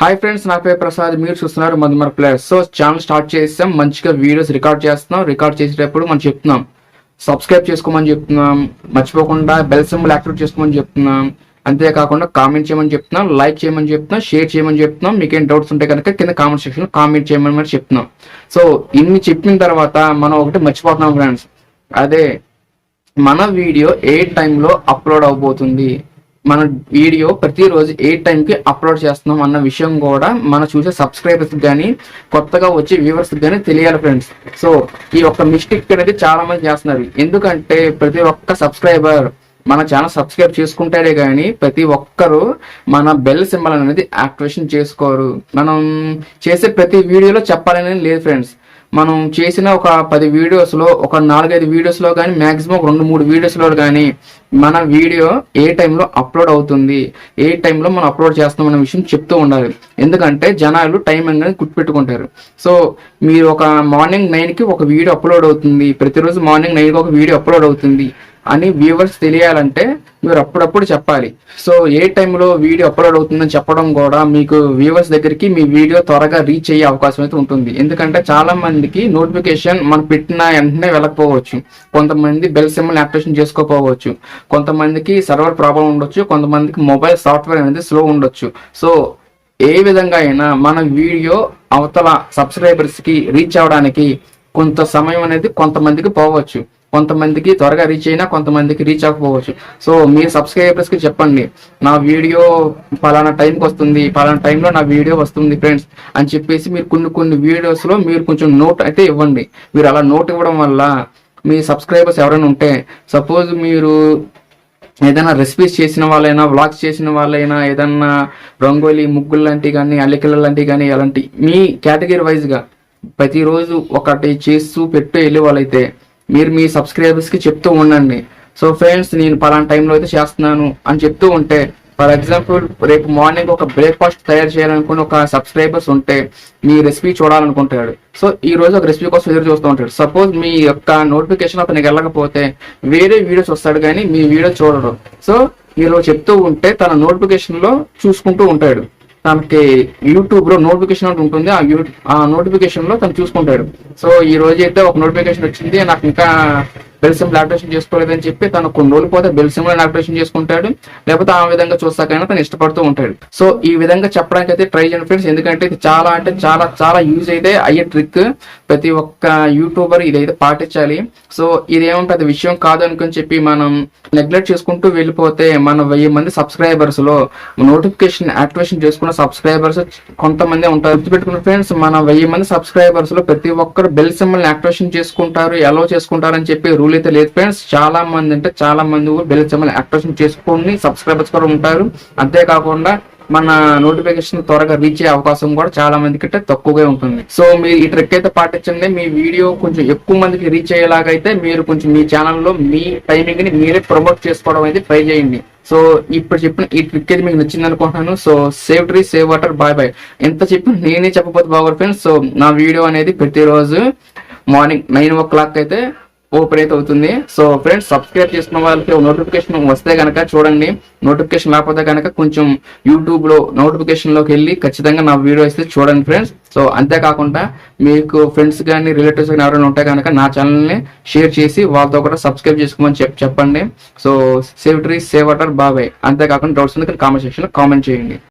Hi friends, నా పేరు ప్రసాద్. మీరు చూస్తున్నారు మధుమర్ ప్లేయర్స్. సో ఛానల్ స్టార్ట్ చేసాం, మంచిగా వీడియోస్ రికార్డ్ చేస్తున్నాం. రికార్డ్ చేసేటప్పుడు మనం చెప్తున్నాం సబ్స్క్రైబ్ చేసుకోమని చెప్తున్నాం, మర్చిపోకుండా బెల్ సింబల్ యాక్టివేట్ చేసుకోమని చెప్తున్నాం. అంతేకాకుండా కామెంట్ చేయమని చెప్తున్నాం, లైక్ చేయమని చెప్తున్నాం, షేర్ చేయమని చెప్తున్నాం. మీకేం డౌట్స్ ఉంటే కనుక కింద కామెంట్ సెక్షన్ కామెంట్ చేయమని మరి చెప్తున్నాం. సో ఇన్ని చెప్పిన తర్వాత మనం ఒకటి మర్చిపోతున్నాం ఫ్రెండ్స్, అదే మన వీడియో ఏ టైంలో అప్లోడ్ అవబోతుంది, మన వీడియో ప్రతిరోజు ఏ టైంకి అప్లోడ్ చేస్తున్నాం అన్న విషయం కూడా మన చూసే సబ్స్క్రైబర్స్ కానీ కొత్తగా వచ్చే వ్యూవర్స్ కానీ తెలియాలి ఫ్రెండ్స్. సో ఈ ఒక్క మిస్టేక్ అనేది చాలా మంది చేస్తున్నారు. ఎందుకంటే ప్రతి ఒక్క సబ్స్క్రైబర్ మన ఛానల్ సబ్స్క్రైబ్ చేసుకుంటారే కానీ ప్రతి ఒక్కరు మన బెల్ సింబల్ అనేది యాక్టివేషన్ చేసుకోరు. మనం చేసే ప్రతి వీడియోలో చెప్పాలని లేదు ఫ్రెండ్స్. మనం చేసిన ఒక 10 వీడియోస్లో ఒక 4-5 వీడియోస్లో కానీ మ్యాక్సిమం 2-3 వీడియోస్లో కానీ మన వీడియో ఏ టైంలో అప్లోడ్ అవుతుంది, ఏ టైంలో మనం అప్లోడ్ చేస్తాం అనే విషయం చెప్తూ ఉండాలి. ఎందుకంటే జనాలు టైం అనేది గుర్తుపెట్టుకుంటారు. సో మీరు ఒక మార్నింగ్ 9కి ఒక వీడియో అప్లోడ్ అవుతుంది, ప్రతిరోజు మార్నింగ్ 9కి ఒక వీడియో అప్లోడ్ అవుతుంది అని వ్యూవర్స్ తెలియాలంటే మీరు అప్పుడప్పుడు చెప్పాలి. సో ఏ టైంలో వీడియో అప్లోడ్ అవుతుందని చెప్పడం కూడా మీకు వ్యూవర్స్ దగ్గరికి మీ వీడియో త్వరగా రీచ్ అయ్యే అవకాశం అయితే ఉంటుంది. ఎందుకంటే చాలా మందికి నోటిఫికేషన్ మనం పెట్టిన వెంటనే వెళ్ళకపోవచ్చు, కొంతమంది బెల్ సింబల్ యాక్టివేషన్ చేసుకోకపోవచ్చు, కొంతమందికి సర్వర్ ప్రాబ్లం ఉండొచ్చు, కొంతమందికి మొబైల్ సాఫ్ట్వేర్ అనేది స్లో ఉండొచ్చు. సో ఏ విధంగా అయినా మన వీడియో అవతల సబ్స్క్రైబర్స్కి రీచ్ అవ్వడానికి కొంత సమయం అనేది కొంతమందికి పోవచ్చు, కొంతమందికి త్వరగా రీచ్ అయినా కొంతమందికి రీచ్ అవ్వకపోవచ్చు. సో మీ సబ్స్క్రైబర్స్కి చెప్పండి, నా వీడియో పలానా టైంకి వస్తుంది, పలానా టైంలో నా వీడియో వస్తుంది ఫ్రెండ్స్ అని చెప్పేసి మీరు కొన్ని వీడియోస్లో మీరు కొంచెం నోట్ అయితే ఇవ్వండి. మీరు అలా నోట్ ఇవ్వడం వల్ల మీ సబ్స్క్రైబర్స్ ఎవరైనా ఉంటే, సపోజ్ మీరు ఏదైనా రెసిపీస్ చేసిన వాళ్ళైనా, వ్లాగ్స్ చేసిన వాళ్ళైనా, ఏదన్నా రంగోలీ ముగ్గులు లాంటివి కానీ, అల్లికల లాంటివి కానీ, అలాంటి మీ కేటగిరీ వైజ్గా ప్రతిరోజు ఒకటి చేస్తూ పెట్టు వెళ్ళే వాళ్ళైతే మీరు మీ సబ్స్క్రైబర్స్కి చెప్తూ ఉండండి. సో ఫ్రెండ్స్, నేను పలానా టైంలో అయితే చేస్తున్నాను అని చెప్తూ ఉంటే, ఫర్ ఎగ్జాంపుల్ రేపు మార్నింగ్ ఒక బ్రేక్ఫాస్ట్ తయారు చేయాలనుకుని ఒక సబ్స్క్రైబర్స్ ఉంటే మీ రెసిపీ చూడాలనుకుంటాడు. సో ఈ రోజు ఒక రెసిపీ కోసం ఎదురు చూస్తూ ఉంటాడు. సపోజ్ మీ యొక్క నోటిఫికేషన్ అతనికి వెళ్ళకపోతే వేరే వీడియోస్ వస్తాడు కానీ మీ వీడియో చూడడు. సో మీరు చెప్తూ ఉంటే తన నోటిఫికేషన్లో చూసుకుంటూ ఉంటాడు. తనకి యూట్యూబ్లో నోటిఫికేషన్ ఒకటి ఉంటుంది, ఆ నోటిఫికేషన్లో తను చూసుకుంటాడు. సో ఈ రోజు అయితే ఒక నోటిఫికేషన్ వచ్చింది, నాకు ఇంకా బెల్ సింబల్ యాక్టివేషన్ చేసుకోలేదని చెప్పి తను కొన్ని రోజులు పోతే బెల్ సింబల్ యాక్టివేషన్ చేసుకుంటాడు, లేకపోతే ఆ విధంగా చూస్తాకైనా తను ఇష్టపడుతూ ఉంటాడు. సో ఈ విధంగా చెప్పడానికి అయితే ట్రై చేయండి ఫ్రెండ్స్, ఎందుకంటే ఇది చాలా అంటే చాలా యూజ్ అయితే అయ్యే ట్రిక్. ప్రతి ఒక్క యూట్యూబర్ ఇదైతే పాటించాలి. సో ఇదేమో పెద్ద విషయం కాదు అనుకుని చెప్పి మనం నెగ్లెక్ట్ చేసుకుంటూ వెళ్ళిపోతే మన 1000 మంది సబ్స్క్రైబర్స్ లో నోటిఫికేషన్ యాక్టివేషన్ చేసుకున్న సబ్స్క్రైబర్స్ కొంతమంది ఉంటారు. గుర్తుపెట్టుకున్న ఫ్రెండ్స్, మన 1000 మంది సబ్స్క్రైబర్స్ లో ప్రతి ఒక్కరు బెల్ సింబల్ యాక్టివేషన్ చేసుకుంటారు, ఎలా చేసుకుంటారు అని చెప్పి రూల్ అయితే లేదు ఫ్రెండ్స్. చాలా మంది బెల్ సింబల్ యాక్టివేషన్ చేసుకుని సబ్స్క్రైబర్స్ కూడా ఉంటారు. అంతేకాకుండా మన నోటిఫికేషన్ త్వరగా రీచ్ అయ్యే అవకాశం కూడా చాలా మందికి అయితే తక్కువగా ఉంటుంది. సో మీరు ఈ ట్రిక్ అయితే పాటించండి. మీ వీడియో కొంచెం ఎక్కువ మందికి రీచ్ అయ్యేలాగైతే మీరు కొంచెం మీ ఛానల్లో మీ టైమింగ్ ని మీరే ప్రమోట్ చేసుకోవడం అయితే ట్రై చేయండి. సో ఇప్పుడు చెప్పిన ఈ ట్రిక్ అయితే మీకు నచ్చింది అనుకుంటున్నాను. So save tree save water, bye bye. ఎంత చెప్పిన నేనే చెప్పకపోతే బాగోదు ఫ్రెండ్స్. సో నా వీడియో అనేది ప్రతిరోజు మార్నింగ్ 9 o'clock అయితే ఓపెన్ అయితే అవుతుంది. సో ఫ్రెండ్స్, సబ్స్క్రైబ్ చేసుకున్న వాళ్ళకి నోటిఫికేషన్ వస్తే కనుక చూడండి, నోటిఫికేషన్ లేకపోతే కనుక కొంచెం యూట్యూబ్లో నోటిఫికేషన్లోకి వెళ్ళి ఖచ్చితంగా నా వీడియో అయితే చూడండి ఫ్రెండ్స్. సో అంతేకాకుండా మీకు ఫ్రెండ్స్ కానీ రిలేటివ్స్ కానీ ఎవరైనా ఉంటే కనుక నా ఛానల్ని షేర్ చేసి వాళ్ళతో కూడా సబ్స్క్రైబ్ చేసుకోమని చెప్పండి. So save tree save water, బాబాయ్. అంతేకాకుండా డౌట్స్ ఉంది కామెంట్ సెక్షన్లో కామెంట్ చేయండి.